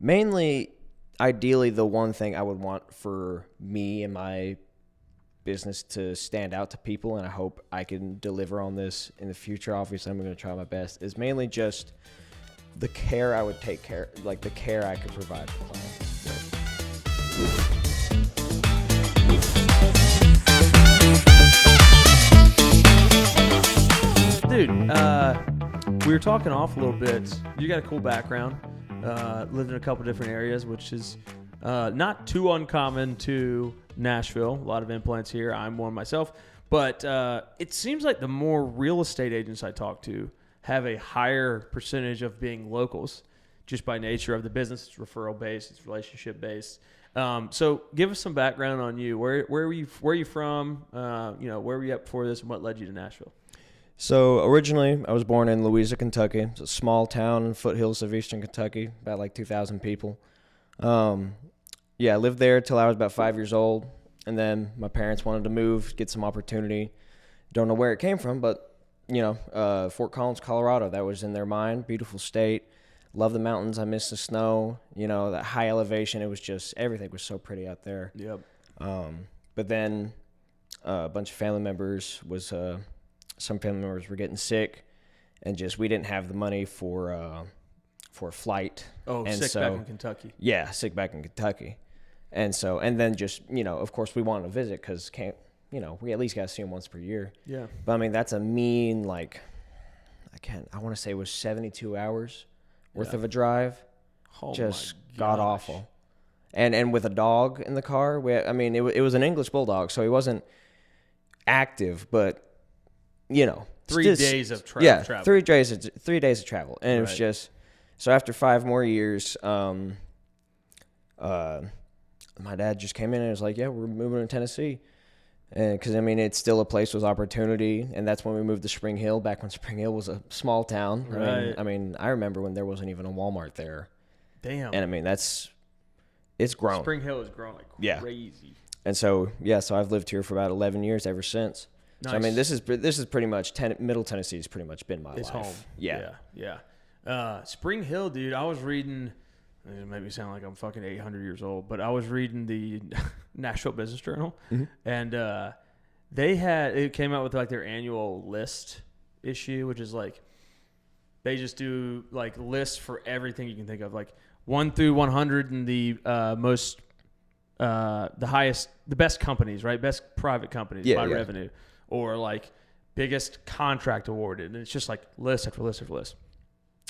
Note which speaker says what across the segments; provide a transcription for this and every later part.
Speaker 1: Mainly, ideally, the one thing I would want for me and my business to stand out to people, and I hope I can deliver on this in the future. Obviously, I'm going to try my best. Is mainly just the care I would take care, like the care I could provide for clients.
Speaker 2: Dude, we were talking off a little bit. You got a cool background. Lived in a couple different areas, which is not too uncommon to Nashville. A lot of implants here. I'm one myself. But it seems like the more real estate agents I talk to have a higher percentage of being locals just by nature of the business. It's referral-based. It's relationship-based. So give us some background on you. Where are you from? Where were you at before this, and what led you to Nashville?
Speaker 1: So originally, I was born in Louisa, Kentucky. It's a small town in foothills of eastern Kentucky, about like 2,000 people. I lived there till I was about 5 years old, and then my parents wanted to move, get some opportunity. Don't know where it came from, but Fort Collins, Colorado, that was in their mind. Beautiful state. Love the mountains. I miss the snow. That high elevation. It was just, everything was so pretty out there.
Speaker 2: Yep.
Speaker 1: But then a bunch of family members some family members were getting sick, and just we didn't have the money for a flight.
Speaker 2: Oh,
Speaker 1: and
Speaker 2: sick back in Kentucky.
Speaker 1: Yeah, sick back in Kentucky. And then just, of course we wanted to visit because we at least got to see them once per year.
Speaker 2: Yeah.
Speaker 1: But I mean, that's a mean, like, I want to say it was 72 hours worth of a drive.
Speaker 2: Oh,
Speaker 1: just
Speaker 2: my
Speaker 1: god awful. And with a dog in the car, it was an English bulldog, so he wasn't active, but
Speaker 2: 3 days of travel.
Speaker 1: Yeah, 3 days of travel. And it was just, so after 5 more years, my dad just came in and was like, yeah, we're moving to Tennessee. And because, it's still a place with opportunity. And that's when we moved to Spring Hill, back when Spring Hill was a small town.
Speaker 2: Right.
Speaker 1: I remember when there wasn't even a Walmart there.
Speaker 2: Damn.
Speaker 1: And it's grown.
Speaker 2: Spring Hill has grown like crazy.
Speaker 1: And so, so I've lived here for about 11 years ever since.
Speaker 2: Nice.
Speaker 1: So, this is pretty much, Middle Tennessee has pretty much been my life.
Speaker 2: It's home.
Speaker 1: Yeah.
Speaker 2: Spring Hill, dude, I was reading, it made me sound like I'm fucking 800 years old, but I was reading the Nashville Business Journal, and it came out with like their annual list issue, which is like, they just do like lists for everything you can think of, like 1 through 100 and the best companies, right? Best private companies by revenue, or like biggest contract awarded. And it's just like list after list after list.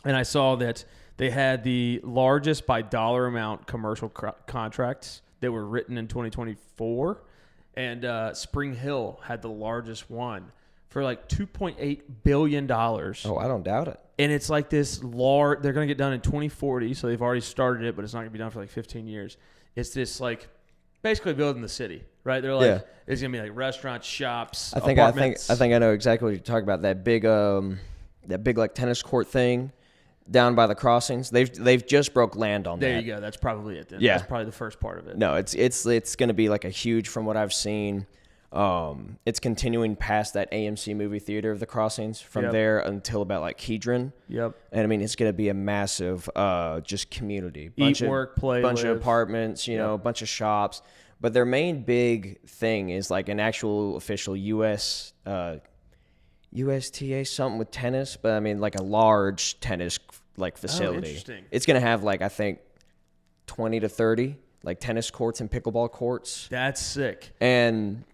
Speaker 2: And I saw that they had the largest by dollar amount commercial contracts that were written in 2024. And Spring Hill had the largest one for like $2.8 billion.
Speaker 1: Oh, I don't doubt it.
Speaker 2: And it's like this large, they're going to get done in 2040. So they've already started it, but it's not going to be done for like 15 years. It's this like basically building the city, right? They're like, it's going to be like restaurants, shops, apartments.
Speaker 1: I think I know exactly what you're talking about. That big like tennis court thing down by the crossings. They've just broke land on that.
Speaker 2: There you go. That's probably it then.
Speaker 1: Yeah.
Speaker 2: That's probably the first part of it.
Speaker 1: No, it's going to be like a huge, from what I've seen. It's continuing past that AMC movie theater of the crossings from there until about like Kedron.
Speaker 2: Yep.
Speaker 1: And it's going to be a massive, just community.
Speaker 2: Work, play,
Speaker 1: bunch
Speaker 2: live.
Speaker 1: of apartments, a bunch of shops. But their main big thing is like an actual official USTA, something with tennis. But like a large tennis like facility.
Speaker 2: Oh, interesting.
Speaker 1: It's going to have like, I think 20 to 30 like tennis courts and pickleball courts.
Speaker 2: That's sick.
Speaker 1: And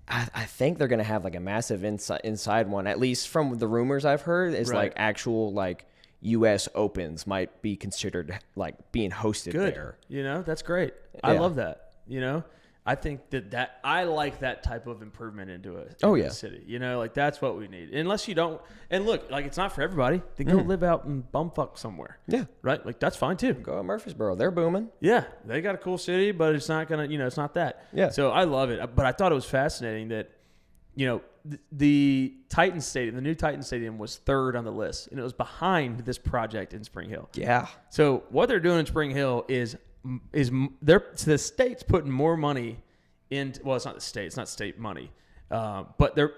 Speaker 1: I think they're going to have like a massive inside one, at least from the rumors I've heard, is like actual like U.S. Opens might be considered like being hosted there.
Speaker 2: That's great. I love that. I think that I like that type of improvement into a city. Like that's what we need. Unless you don't, and look, like it's not for everybody. Then go live out in bumfuck somewhere. Yeah. Right? Like that's fine too.
Speaker 1: Go to Murfreesboro. They're booming.
Speaker 2: Yeah. They got a cool city, but it's not going to, it's not that. Yeah. So I love it. But I thought it was fascinating that, the Titan Stadium, the new Titan Stadium was third on the list, and it was behind this project in Spring Hill. Yeah. So what they're doing in Spring Hill is the state's putting more money into, well, it's not the state, it's not state money, but their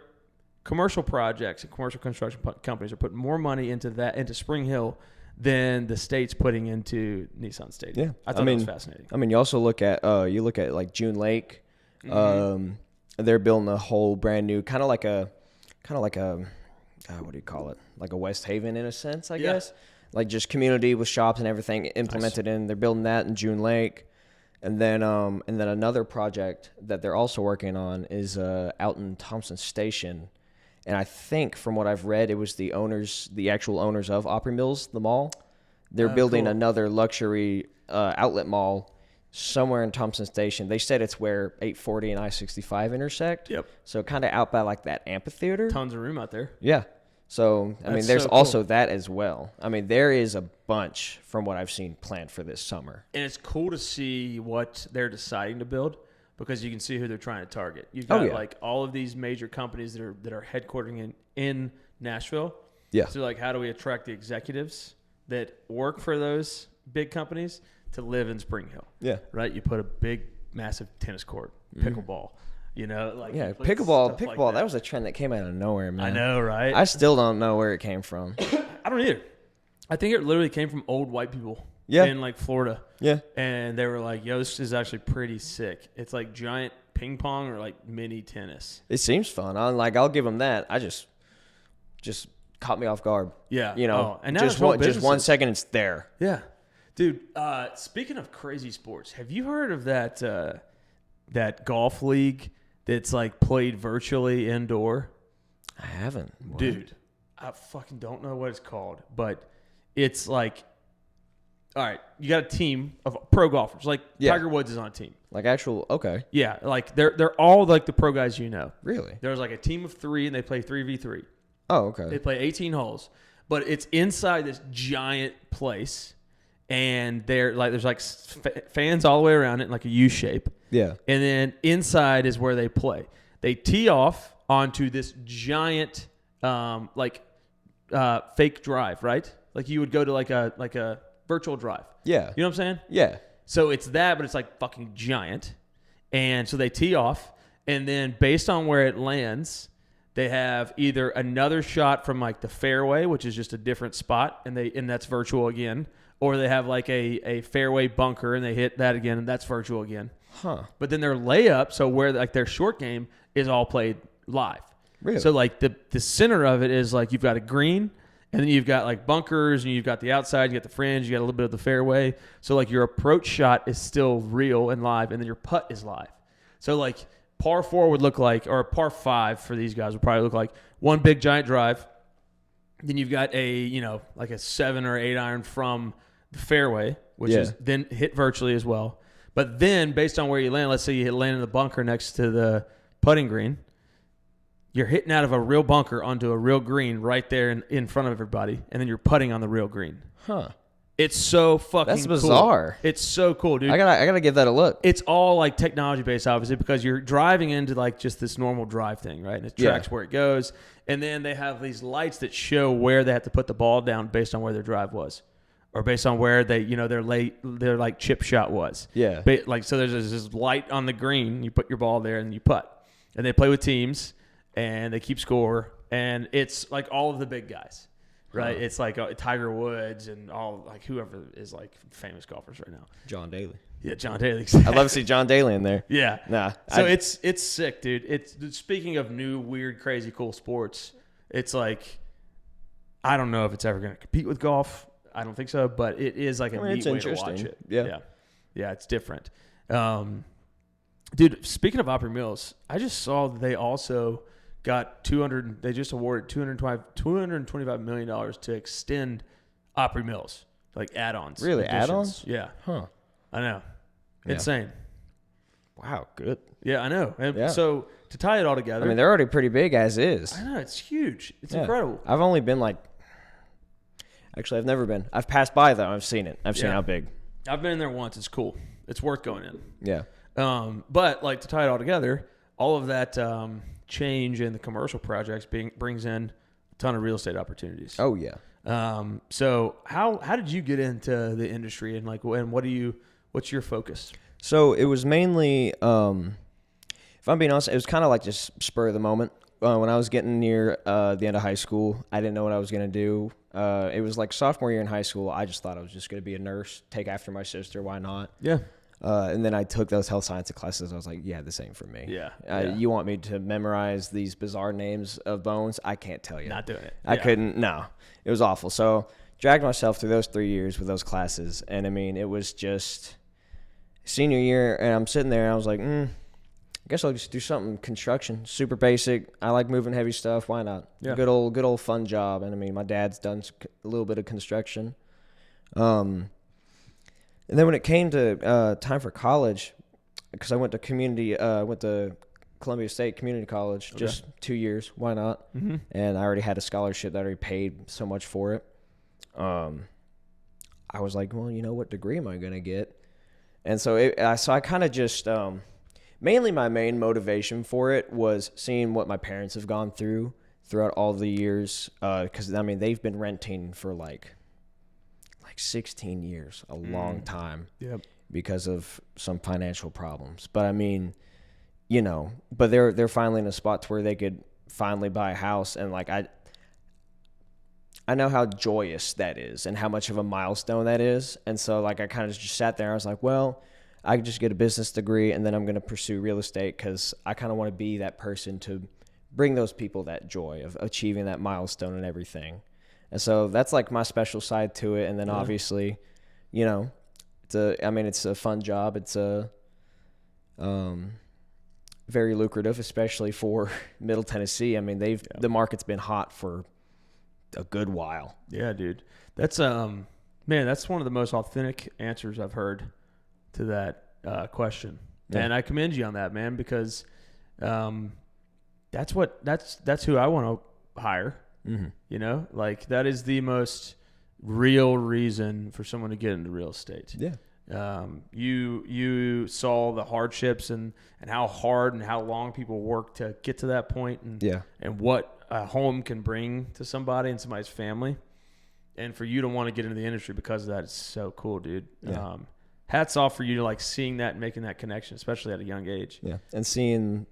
Speaker 2: commercial projects and commercial construction companies are putting more money into Spring Hill than the state's putting into Nissan Stadium.
Speaker 1: Yeah.
Speaker 2: I thought that was fascinating.
Speaker 1: I mean, you also look at like June Lake. They're building a whole brand new kind of like a what do you call it? Like a West Haven in a sense, I guess. Like just community with shops and everything implemented in. They're building that in June Lake. And then another project that they're also working on is out in Thompson Station. And I think from what I've read, it was the actual owners of Opry Mills, the mall. They're building another luxury outlet mall somewhere in Thompson Station. They said it's where 840 and I-65 intersect.
Speaker 2: Yep.
Speaker 1: So kind of out by like that amphitheater.
Speaker 2: Tons of room out there.
Speaker 1: Yeah. So, I mean, there's also that as well. I mean, there is a bunch from what I've seen planned for this summer.
Speaker 2: And it's cool to see what they're deciding to build because you can see who they're trying to target. You've got like all of these major companies that are headquartering in Nashville.
Speaker 1: Yeah.
Speaker 2: So like, how do we attract the executives that work for those big companies to live in Spring Hill?
Speaker 1: Yeah.
Speaker 2: Right? You put a big, massive tennis court, pickleball. You know, like
Speaker 1: pickleball.
Speaker 2: Like
Speaker 1: that was a trend that came out of nowhere, man.
Speaker 2: I know, right?
Speaker 1: I still don't know where it came from.
Speaker 2: I don't either. I think it literally came from old white people in like Florida.
Speaker 1: Yeah.
Speaker 2: And they were like, yo, this is actually pretty sick. It's like giant ping pong or like mini tennis.
Speaker 1: It seems fun. I'll give them that. I just caught me off guard.
Speaker 2: Yeah.
Speaker 1: You know,
Speaker 2: and now
Speaker 1: just 1 second it's there.
Speaker 2: Yeah. Dude, speaking of crazy sports, have you heard of that golf league that's like played virtually indoor?
Speaker 1: I haven't. What?
Speaker 2: Dude, I fucking don't know what it's called, but it's like, all right, you got a team of pro golfers. Like Tiger Woods is on a team.
Speaker 1: Like actual, okay.
Speaker 2: Yeah, like they're all like the pro guys you know.
Speaker 1: Really?
Speaker 2: There's like a team of 3 and they play 3v3.
Speaker 1: Oh, okay.
Speaker 2: They play 18 holes, but it's inside this giant place, and there's like fans all the way around it in like a U shape.
Speaker 1: Yeah.
Speaker 2: And then inside is where they play. They tee off onto this giant fake drive, right? Like you would go to like a virtual drive.
Speaker 1: Yeah.
Speaker 2: You know what I'm saying?
Speaker 1: Yeah.
Speaker 2: So it's that, but it's like fucking giant. And so they tee off, and then based on where it lands, they have either another shot from like the fairway, which is just a different spot, and that's virtual again, or they have like a fairway bunker and they hit that again, and that's virtual again.
Speaker 1: Huh.
Speaker 2: But then their layup, so where like their short game is all played live.
Speaker 1: Really?
Speaker 2: So like the center of it is like you've got a green, and then you've got like bunkers, and you've got the outside, you got the fringe, you got a little bit of the fairway. So like your approach shot is still real and live, and then your putt is live. So like par 4 would look like, or par 5 for these guys would probably look like one big giant drive. Then you've got like a 7 or 8 iron from the fairway, which is then hit virtually as well. But then based on where you land, let's say you land in the bunker next to the putting green, you're hitting out of a real bunker onto a real green right there in front of everybody, and then you're putting on the real green.
Speaker 1: Huh.
Speaker 2: It's so fucking
Speaker 1: That's bizarre.
Speaker 2: Cool. It's so cool, dude.
Speaker 1: I gotta give that a look.
Speaker 2: It's all like technology based, obviously, because you're driving into like just this normal drive thing, right? And it tracks where it goes, and then they have these lights that show where they have to put the ball down based on where their drive was, or based on where they, their like chip shot was.
Speaker 1: Yeah.
Speaker 2: Like so, there's this light on the green. You put your ball there and you putt, and they play with teams and they keep score, and it's like all of the big guys. Right, it's like Tiger Woods and all like whoever is like famous golfers right now.
Speaker 1: John Daly.
Speaker 2: Yeah, John Daly.
Speaker 1: I'd love to see John Daly in there.
Speaker 2: Yeah.
Speaker 1: Nah.
Speaker 2: So it's sick, dude. It's speaking of new, weird, crazy, cool sports. It's like I don't know if it's ever going to compete with golf. I don't think so, but it is like a neat way to watch it.
Speaker 1: Yeah,
Speaker 2: it's different. Dude, speaking of Opry Mills, I just saw that they also got they just awarded $225 million to extend Opry Mills, like add-ons.
Speaker 1: Really?
Speaker 2: Additions.
Speaker 1: Add-ons?
Speaker 2: Yeah.
Speaker 1: Huh.
Speaker 2: I know.
Speaker 1: Yeah.
Speaker 2: Insane.
Speaker 1: Wow, good.
Speaker 2: Yeah, I know. And so to tie it all together.
Speaker 1: I mean, they're already pretty big as is.
Speaker 2: I know. It's huge. It's incredible.
Speaker 1: I've only been Actually, I've never been. I've passed by, though. I've seen it. I've seen how big.
Speaker 2: I've been in there once. It's cool. It's worth going in.
Speaker 1: Yeah.
Speaker 2: But like to tie it all together, all of that change in the commercial projects brings in a ton of real estate opportunities.
Speaker 1: Oh yeah.
Speaker 2: So how did you get into the industry, and what's your focus?
Speaker 1: So it was mainly, if I'm being honest, it was kind of like just spur of the moment. when I was getting near the end of high school, I didn't know what I was going to do. It was like sophomore year in high school. I just thought I was just going to be a nurse, take after my sister. Why not?
Speaker 2: Yeah.
Speaker 1: And then I took those health science classes. I was like, yeah, this ain't for me.
Speaker 2: Yeah.
Speaker 1: You want me to memorize these bizarre names of bones? I can't tell you.
Speaker 2: Not doing it.
Speaker 1: I couldn't. No, it was awful. So dragged myself through those 3 years with those classes. And I mean, it was just senior year, and I'm sitting there and I was like, I guess I'll just do something construction, super basic. I like moving heavy stuff. Why not?
Speaker 2: Yeah.
Speaker 1: Good old fun job. And I mean, my dad's done a little bit of construction. And then when it came to time for college, because I went to Columbia State Community College, just 2 years. Why not?
Speaker 2: Mm-hmm.
Speaker 1: And I already had a scholarship that I already paid so much for it. I was like, well, what degree am I going to get? And so I kind of just, mainly my main motivation for it was seeing what my parents have gone throughout all the years. Because, I mean, they've been renting for like 16 years, a long time.
Speaker 2: Yep.
Speaker 1: Because of some financial problems. But I mean, but they're finally in a spot to where they could finally buy a house. And like, I know how joyous that is and how much of a milestone that is. And so like, I kind of just sat there. I was like, well, I could just get a business degree and then I'm going to pursue real estate, because I kind of want to be that person to bring those people that joy of achieving that milestone and everything. And so that's like my special side to it. And then obviously, it's a fun job. It's very lucrative, especially for Middle Tennessee. I mean, the market's been hot for a good while.
Speaker 2: Yeah, dude. That's that's one of the most authentic answers I've heard to that question. Yeah. And I commend you on that, man, because that's who I want to hire. Mm-hmm. Like that is the most real reason for someone to get into real estate.
Speaker 1: Yeah.
Speaker 2: You saw the hardships and how hard and how long people work to get to that point, and what a home can bring to somebody and somebody's family, and for you to want to get into the industry because of that is so cool, dude.
Speaker 1: Yeah.
Speaker 2: Hats off for you to like seeing that and making that connection, especially at a young age.
Speaker 1: Yeah, and seeing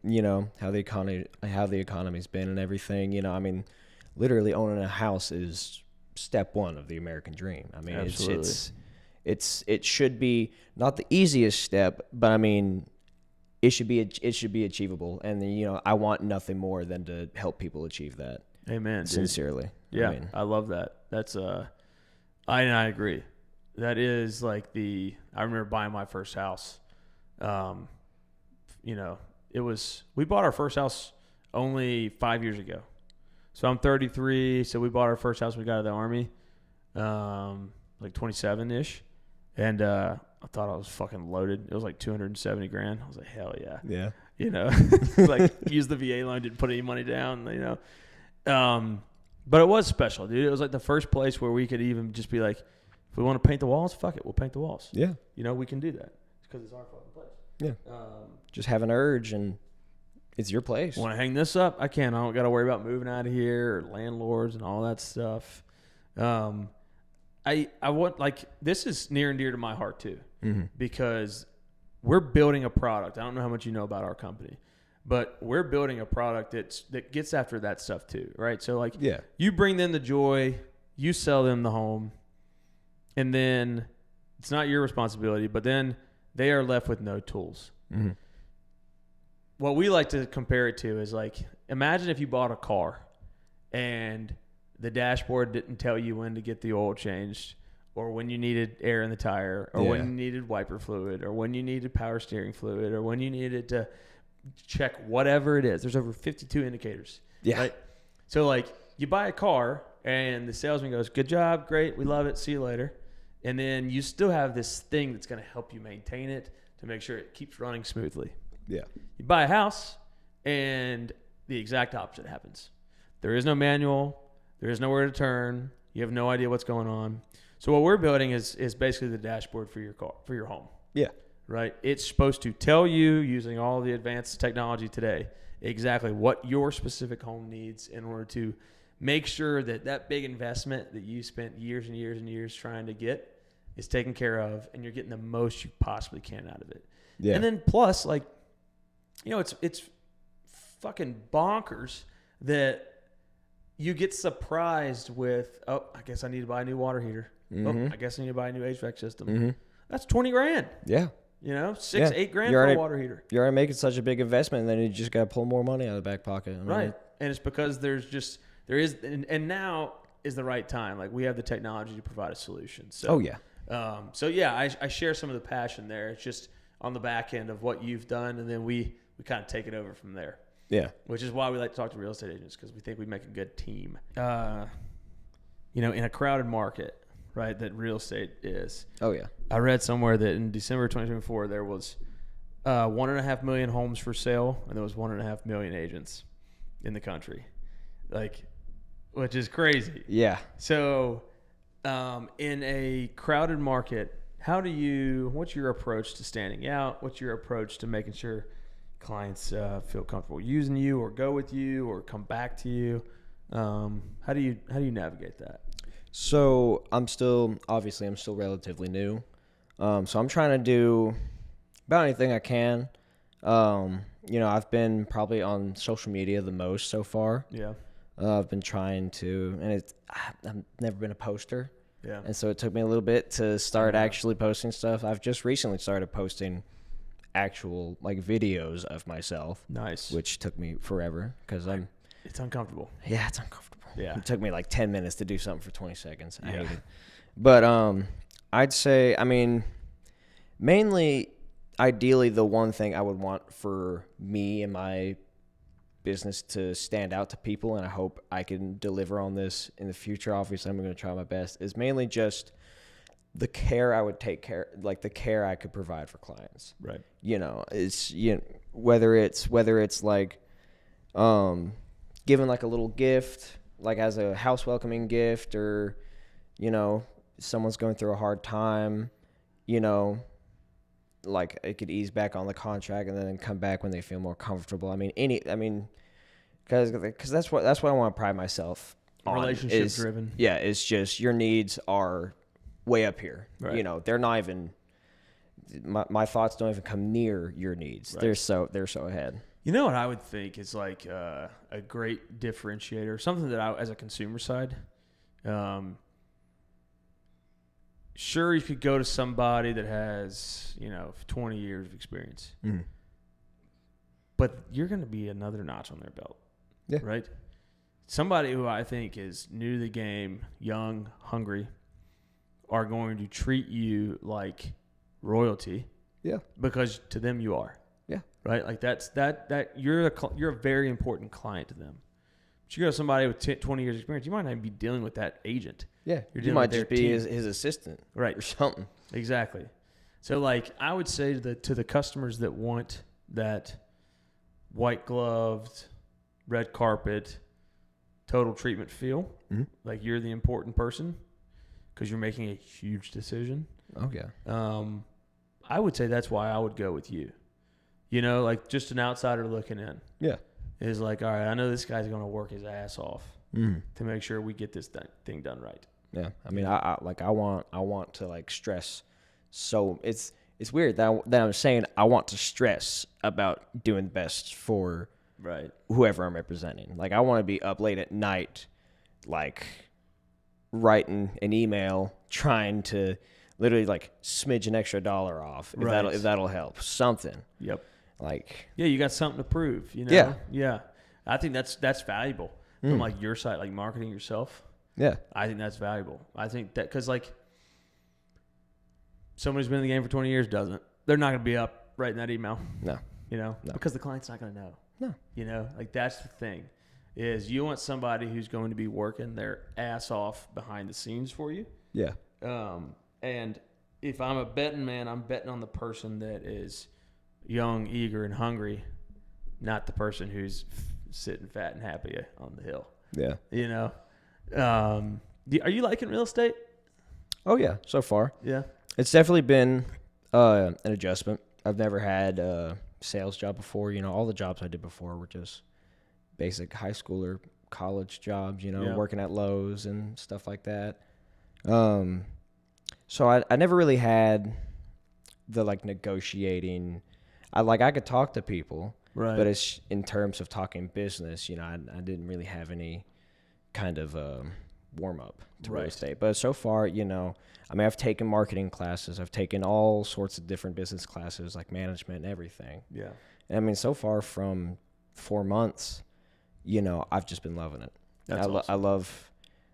Speaker 1: how the economy's been and everything. I mean, literally owning a house is step one of the American dream. I mean,
Speaker 2: absolutely.
Speaker 1: It should be not the easiest step, but I mean, it should be achievable. And I want nothing more than to help people achieve that.
Speaker 2: Amen. Dude.
Speaker 1: Sincerely.
Speaker 2: Yeah, I love that. That's I agree. That is like I remember buying my first house. We bought our first house only 5 years ago. So I'm 33. So we bought our first house when we got out of the Army, like 27-ish. And I thought I was fucking loaded. It was like $270,000. I was like, hell yeah.
Speaker 1: Yeah.
Speaker 2: Like use the VA loan, didn't put any money down, But it was special, dude. It was like the first place where we could even just be like, if we want to paint the walls, fuck it, we'll paint the walls.
Speaker 1: Yeah.
Speaker 2: We can do that because it's our fucking place.
Speaker 1: Yeah. Just have an urge and it's your place.
Speaker 2: Want to hang this up? I can. I don't got to worry about moving out of here or landlords and all that stuff. I want, like, this is near and dear to my heart too, because we're building a product. I don't know how much you know about our company, but we're building a product that gets after that stuff too, right? So like, you bring them the joy, you sell them the home, and then it's not your responsibility, but then they are left with no tools. Mm-hmm. What we like to compare it to is like, imagine if you bought a car and the dashboard didn't tell you when to get the oil changed, or when you needed air in the tire, or when you needed wiper fluid, or when you needed power steering fluid, or when you needed to check whatever it is. There's over 52 indicators.
Speaker 1: Yeah.
Speaker 2: Right? So like, you buy a car and the salesman goes, good job, great, we love it, see you later. And then you still have this thing that's going to help you maintain it to make sure it keeps running smoothly.
Speaker 1: Yeah.
Speaker 2: You buy a house and the exact opposite happens. There is no manual. There is nowhere to turn. You have no idea what's going on. So what we're building is basically the dashboard for your car, for your home.
Speaker 1: Yeah.
Speaker 2: Right? It's supposed to tell you, using all the advanced technology today, exactly what your specific home needs in order to make sure that big investment that you spent years and years and years trying to get is taken care of, and you're getting the most you possibly can out of it. Yeah. And then plus, like, it's fucking bonkers that you get surprised with, oh, I guess I need to buy a new water heater. Oh, I guess I need to buy a new HVAC system. That's $20,000.
Speaker 1: Yeah.
Speaker 2: You know, $8 grand
Speaker 1: You're
Speaker 2: for
Speaker 1: already,
Speaker 2: a water heater.
Speaker 1: You're already making such a big investment, and then you just got to pull more money out of the back pocket. I mean,
Speaker 2: Right. And it's because and now is the right time. Like, we have the technology to provide a solution. So, I share some of the passion there. It's just on the back end of what you've done, and then we kind of take it over from there.
Speaker 1: Yeah.
Speaker 2: Which is why we like to talk to real estate agents, because we think we make a good team. In a crowded market, right, that real estate is.
Speaker 1: Oh, yeah.
Speaker 2: I read somewhere that in December 2024, there was 1.5 million homes for sale, and there was 1.5 million agents in the country, which is crazy.
Speaker 1: Yeah.
Speaker 2: So, in a crowded market, what's your approach to standing out? What's your approach to making sure clients feel comfortable using you, or go with you, or come back to you? How do you navigate that?
Speaker 1: So I'm still relatively new. So I'm trying to do about anything I can. I've been probably on social media the most so far.
Speaker 2: Yeah.
Speaker 1: I've been trying to, and I've never been a poster.
Speaker 2: Yeah.
Speaker 1: And so it took me a little bit to start actually posting stuff. I've just recently started posting actual videos of myself.
Speaker 2: Nice.
Speaker 1: Which took me forever because
Speaker 2: it's uncomfortable.
Speaker 1: Yeah, it's uncomfortable.
Speaker 2: Yeah.
Speaker 1: It took me 10 minutes to do something for 20 seconds. I hate it. But I'd say, mainly, ideally, the one thing I would want for me and my business to stand out to people, and I hope I can deliver on this in the future. Obviously, I'm going to try my best. Is mainly just the care I would take care, the care I could provide for clients.
Speaker 2: Right.
Speaker 1: Whether it's giving a little gift, as a house welcoming gift, or someone's going through a hard time, it could ease back on the contract and then come back when they feel more comfortable. Because that's what I want to pride myself on.
Speaker 2: Relationship driven.
Speaker 1: Yeah, it's just your needs are way up here.
Speaker 2: Right.
Speaker 1: They're not even my thoughts don't even come near your needs. Right. They're so ahead.
Speaker 2: You know what I would think is a great differentiator, something that as a consumer side, sure, you could go to somebody that has 20 years of experience, but you're going to be another notch on their belt.
Speaker 1: Yeah.
Speaker 2: Right. Somebody who I think is new to the game, young, hungry, are going to treat you like royalty. Yeah. Because to them you are. Yeah. Right. That you're a very important client to them. But you go to somebody with 20 years experience, you might not even be dealing with that agent.
Speaker 1: Yeah. You might just be his assistant.
Speaker 2: Right.
Speaker 1: Or something.
Speaker 2: Exactly. So I would say to the customers that want that white gloved, red carpet, total treatment feel, like you're the important person because you're making a huge decision.
Speaker 1: Oh, yeah.
Speaker 2: I would say that's why I would go with you. Just an outsider looking in. Yeah. Is all right, I know this guy's going to work his ass off to make sure we get this thing done right.
Speaker 1: Yeah. I want to stress. So it's weird that I'm saying I want to stress about doing the best for right whoever I'm representing. I want to be up late at night, writing an email, trying to literally smidge an extra $1 off if that'll help something. Yep.
Speaker 2: You got something to prove. Yeah. I think that's valuable from your side, marketing yourself. Yeah. I think that's valuable. I think that because somebody who's been in the game for 20 years they're not going to be up writing that email. No. No. Because the client's not going to know. No. That's the thing is you want somebody who's going to be working their ass off behind the scenes for you. Yeah. And if I'm a betting man, I'm betting on the person that is young, eager, and hungry, not the person who's sitting fat and happy on the hill. Yeah. Are you liking real estate?
Speaker 1: Oh, yeah, so far.
Speaker 2: Yeah.
Speaker 1: It's definitely been an adjustment. I've never had a sales job before. All the jobs I did before were just basic high school or college jobs, working at Lowe's and stuff like that. So I never really had the negotiating. I could talk to people,
Speaker 2: Right.
Speaker 1: But it's in terms of talking business, I didn't really have any kind of warm up to real estate. But so far, I've taken marketing classes. I've taken all sorts of different business classes, like management and everything.
Speaker 2: Yeah.
Speaker 1: And I mean, so far from 4 months, I've just been loving it.
Speaker 2: That's awesome.
Speaker 1: I love,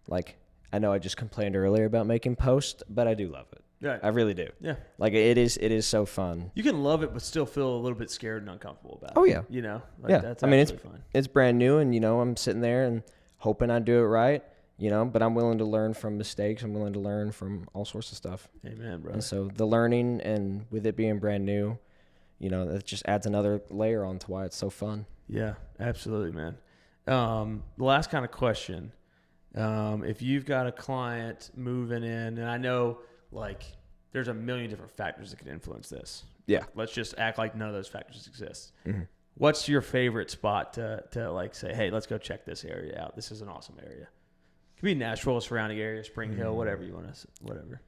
Speaker 1: like, I know I just complained earlier about making posts, but I do love it.
Speaker 2: Right.
Speaker 1: I really do.
Speaker 2: Yeah.
Speaker 1: Like, it is so fun.
Speaker 2: You can love it, but still feel a little bit scared and uncomfortable about it.
Speaker 1: Oh, yeah.
Speaker 2: That's fine.
Speaker 1: It's brand new, and, I'm sitting there and hoping I do it right, but I'm willing to learn from mistakes. I'm willing to learn from all sorts of stuff.
Speaker 2: Amen, bro.
Speaker 1: And so the learning, and with it being brand new, that just adds another layer onto why it's so fun.
Speaker 2: Yeah, absolutely, man. The last kind of question, if you've got a client moving in, and I know, like, there's a million different factors that could influence this.
Speaker 1: Yeah.
Speaker 2: Let's just act like none of those factors exist.
Speaker 1: Mm-hmm.
Speaker 2: What's your favorite spot to like say, hey, let's go check this area out. This is an awesome area. It could be Nashville, surrounding area, Spring Hill, whatever you want to, whatever.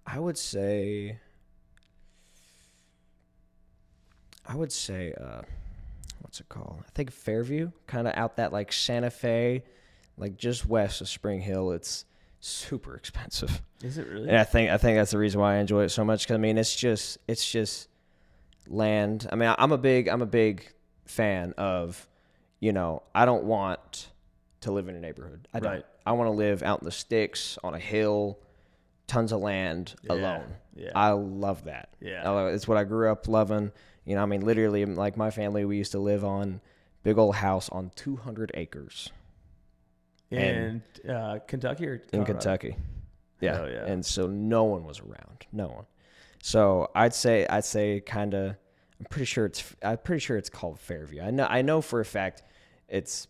Speaker 1: I would say, what's it called? I think Fairview, kind of out that, like, Santa Fe, like, just west of Spring Hill. It's super expensive.
Speaker 2: Is it really?
Speaker 1: And I think that's the reason why I enjoy it so much. Cause I mean, it's just land. I mean, I'm a big fan of, I don't want to live in a neighborhood. I don't.
Speaker 2: Right.
Speaker 1: I want to live out in the sticks on a hill, tons of land, alone.
Speaker 2: Yeah.
Speaker 1: I love that.
Speaker 2: Yeah.
Speaker 1: It's what I grew up loving. I mean, literally, like, my family, we used to live on big old house on 200 acres.
Speaker 2: In Kentucky or Colorado?
Speaker 1: In Kentucky. Yeah.
Speaker 2: Hell yeah.
Speaker 1: And so no one was around. No one. So I'd say kind of, I'm pretty sure it's called Fairview. I know for a fact it's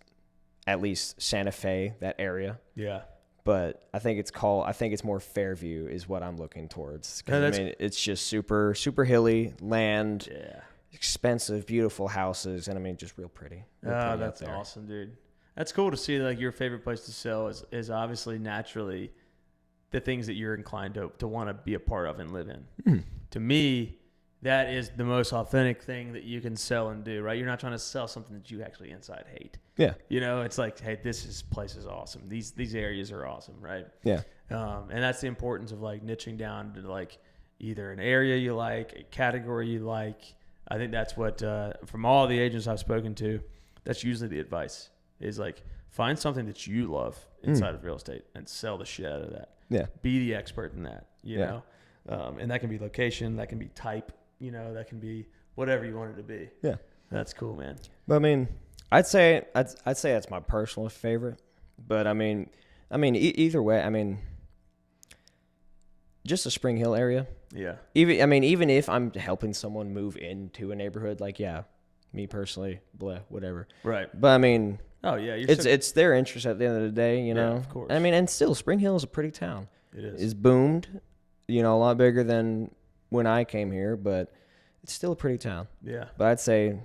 Speaker 1: at least Santa Fe, that area.
Speaker 2: Yeah.
Speaker 1: But I think it's more Fairview is what I'm looking towards.
Speaker 2: No,
Speaker 1: I mean, it's just super, super hilly land.
Speaker 2: Yeah.
Speaker 1: Expensive, beautiful houses, and I mean, just real pretty.
Speaker 2: Oh, that's awesome, dude. That's cool to see. Like, your favorite place to sell is obviously naturally the things that you're inclined to want to be a part of and live in.
Speaker 1: Mm.
Speaker 2: To me, that is the most authentic thing that you can sell and do, right? You're not trying to sell something that you actually inside hate.
Speaker 1: Yeah.
Speaker 2: It's like, hey, place is awesome. These areas are awesome, right?
Speaker 1: Yeah.
Speaker 2: And that's the importance of, like, niching down to, like, either an area you like, a category you like. I think that's what, from all the agents I've spoken to, that's usually the advice is, like, find something that you love inside of real estate and sell the shit out of that.
Speaker 1: Yeah.
Speaker 2: Be the expert in that, you know? And that can be location, that can be type, that can be whatever you want it to be.
Speaker 1: Yeah.
Speaker 2: That's cool, man.
Speaker 1: But I mean, I'd say that's my personal favorite. But I mean, either way, I mean, just the Spring Hill area.
Speaker 2: Yeah.
Speaker 1: Even if I'm helping someone move into a neighborhood, like, yeah, me personally, blah, whatever.
Speaker 2: Right.
Speaker 1: But I mean,
Speaker 2: oh yeah,
Speaker 1: it's their interest at the end of the day,
Speaker 2: Yeah, of course.
Speaker 1: I mean, and still, Spring Hill is a pretty town.
Speaker 2: It is.
Speaker 1: It's boomed, a lot bigger than when I came here, but it's still a pretty town.
Speaker 2: Yeah.
Speaker 1: But I'd say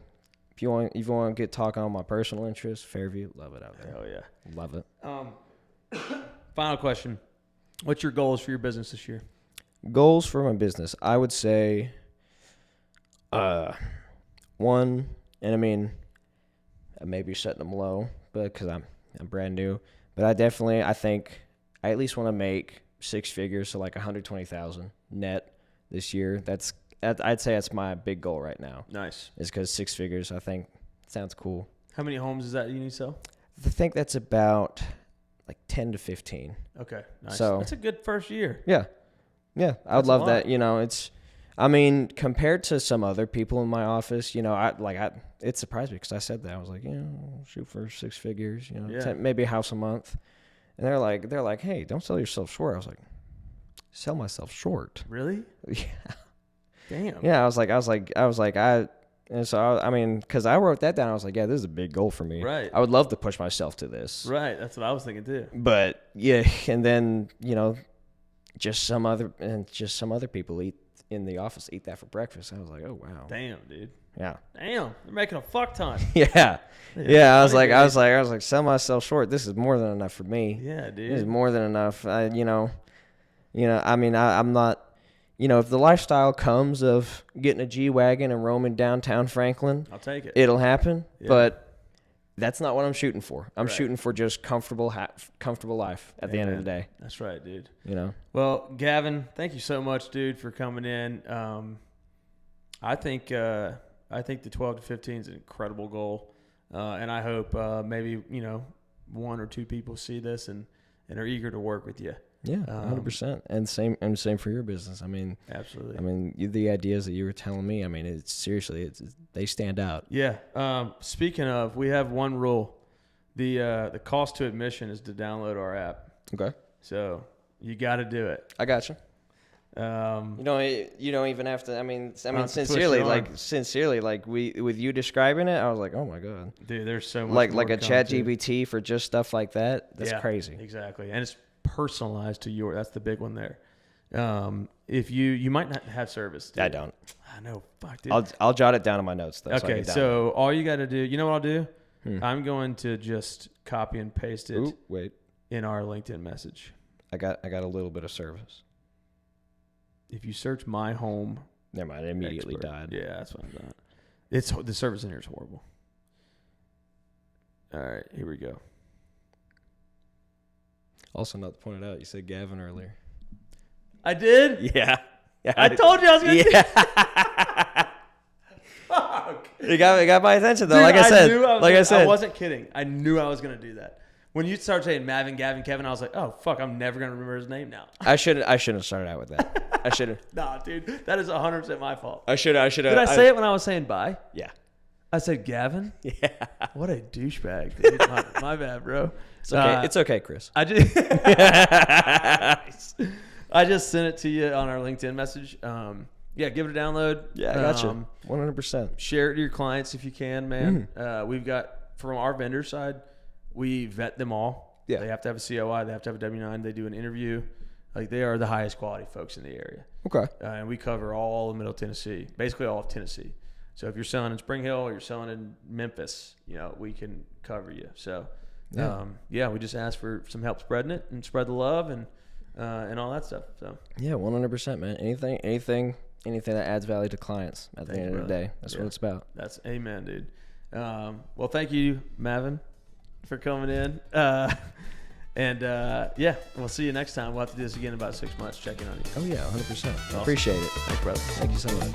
Speaker 1: if you want to get talking on my personal interests, Fairview, love it out there.
Speaker 2: Hell yeah.
Speaker 1: Love it.
Speaker 2: Final question. What's your goals for your business this year?
Speaker 1: Goals for my business, I would say, one, and I mean, I may be setting them low, but because I'm brand new, but I think I at least want to make 6 figures, so like 120,000 net this year. I'd say that's my big goal right now.
Speaker 2: Nice.
Speaker 1: Is because 6 figures, I think, sounds cool.
Speaker 2: How many homes is that you need to sell?
Speaker 1: I think that's about like 10 to 15.
Speaker 2: Okay, nice.
Speaker 1: So
Speaker 2: that's a good first year.
Speaker 1: Yeah, I would love that. It's, I mean, compared to some other people in my office, it surprised me because I said that. I was like, shoot for 6 figures, 10, maybe a house a month. And they're like, hey, don't sell yourself short. I was like, sell myself short.
Speaker 2: Really?
Speaker 1: Yeah.
Speaker 2: Damn.
Speaker 1: Yeah, and so I mean, because I wrote that down, I was like, yeah, this is a big goal for me.
Speaker 2: Right.
Speaker 1: I would love to push myself to this.
Speaker 2: Right. That's what I was thinking too.
Speaker 1: But yeah, and then just some other people eat in the office eat that for breakfast. I was like, oh wow.
Speaker 2: Damn, dude.
Speaker 1: Yeah.
Speaker 2: Damn, they're making a fuck ton.
Speaker 1: Yeah. I was like, sell myself short. This is more than enough for me.
Speaker 2: Yeah, dude.
Speaker 1: This is more than enough. I'm not, if the lifestyle comes of getting a G-Wagon and roaming downtown Franklin,
Speaker 2: I'll take it.
Speaker 1: It'll happen.
Speaker 2: Yeah.
Speaker 1: But that's not what I'm shooting for. I'm
Speaker 2: Right.
Speaker 1: shooting for just comfortable life at the end of the day.
Speaker 2: That's right, dude.
Speaker 1: Well,
Speaker 2: Gavin, thank you so much, dude, for coming in. I think the 12 to 15 is an incredible goal, and I hope maybe one or two people see this and are eager to work with you.
Speaker 1: Yeah, 100%. And same for your business. I mean,
Speaker 2: Absolutely.
Speaker 1: The ideas that you were telling me, it's they stand out.
Speaker 2: Yeah. Speaking of, we have one rule. The cost to admission is to download our app.
Speaker 1: Okay.
Speaker 2: So you got to do it.
Speaker 1: I got you. You don't even have to. Sincerely, with you describing it, I was like, oh my god,
Speaker 2: dude, there's so much
Speaker 1: like a chat GPT for just stuff like that. That's crazy.
Speaker 2: Exactly, and it's personalized to your. That's the big one there. If you might not have service. Dude.
Speaker 1: I don't.
Speaker 2: I know. Fuck, dude.
Speaker 1: I'll jot it down in my notes though.
Speaker 2: Okay, so all you got to do. You know what I'll do? I'm going to just copy and paste it. In our LinkedIn message.
Speaker 1: I got a little bit of service.
Speaker 2: If you search my home,
Speaker 1: never mind. It immediately died.
Speaker 2: Yeah, that's what I'm doing. It's the service in here is horrible. All right, here we go.
Speaker 1: Also, not to point it out, you said Gavin earlier.
Speaker 2: I did?
Speaker 1: Yeah.
Speaker 2: I told you I was going to.
Speaker 1: Yeah.
Speaker 2: Fuck.
Speaker 1: It got my attention though.
Speaker 2: Dude,
Speaker 1: like I said,
Speaker 2: I wasn't kidding. I knew I was going to do that. When you start saying Mavin, Gavin, Kevin, I was like, oh fuck, I'm never going to remember his name now.
Speaker 1: I shouldn't have started out with that. I should have.
Speaker 2: Nah, dude, that is 100% my fault.
Speaker 1: I should have.
Speaker 2: Did I say it when I was saying bye?
Speaker 1: Yeah.
Speaker 2: I said Gavin?
Speaker 1: Yeah.
Speaker 2: What a douchebag, dude. my bad, bro.
Speaker 1: It's okay. It's okay, Chris.
Speaker 2: I just sent it to you on our LinkedIn message. Yeah, give it a download.
Speaker 1: Yeah, I got you. 100%.
Speaker 2: Share it to your clients if you can, man. We've got, from our vendor side, we vet them all.
Speaker 1: Yeah.
Speaker 2: They have to have a COI. They have to have a W-9. They do an interview. Like, they are the highest quality folks in the area.
Speaker 1: Okay.
Speaker 2: And we cover all of Middle Tennessee, basically all of Tennessee. So if you're selling in Spring Hill or you're selling in Memphis, we can cover you. So, we just ask for some help spreading it and spread the love and all that stuff. So
Speaker 1: yeah, 100%, man. Anything that adds value to clients at the end of the day. That's what it's about.
Speaker 2: That's amen, dude. Well, thank you, Mavin, for coming in. We'll see you next time. We'll have to do this again in about 6 months. Check in on you.
Speaker 1: Oh yeah, 100%.
Speaker 2: Awesome.
Speaker 1: Appreciate it.
Speaker 2: Thanks, brother.
Speaker 1: Thank you so much.